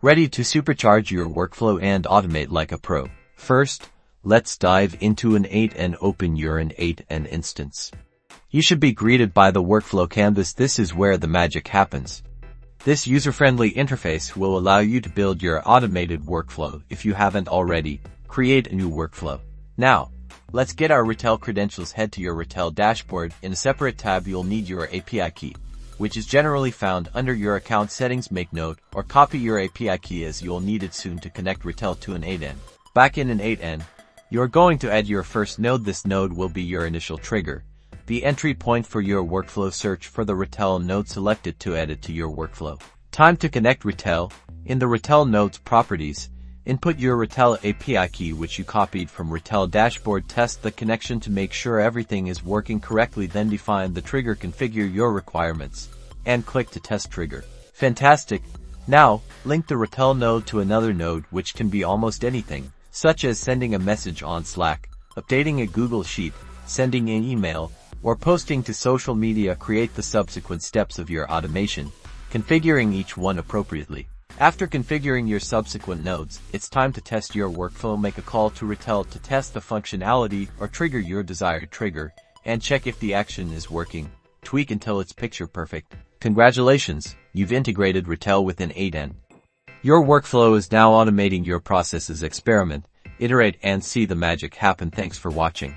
Ready to supercharge your workflow and automate like a pro. First, let's dive into N8n. Open your N8n instance. You should be greeted by the workflow canvas. This is where the magic happens. This user-friendly interface will allow you to build your automated workflow. If you haven't already, create a new workflow. Now, let's get our Retell credentials. Head to your Retell dashboard. In a separate tab, you'll need your API key, which is generally found under your account settings. Make note or copy your API key as you'll need it soon to connect Retell to N8n. Back in N8n, you're going to add your first node. This node will be your initial trigger, the entry point for your workflow. Search for the Retell node selected to add it to your workflow. Time to connect Retell. In the Retell node's properties, input your Retell API key which you copied from Retell dashboard. Test the connection to make sure everything is working correctly. Then define the trigger, configure your requirements, and click to test trigger. Fantastic! Now, link the Retell node to another node, which can be almost anything, such as sending a message on Slack, updating a Google Sheet, sending an email, or posting to social media. Create the subsequent steps of your automation, configuring each one appropriately. After configuring your subsequent nodes, it's time to test your workflow. Make a call to Retell to test the functionality or trigger your desired trigger, and check if the action is working. Tweak until it's picture perfect. Congratulations, you've integrated Retell with N8n. Your workflow is now automating your processes. Experiment, iterate, and see the magic happen. Thanks for watching.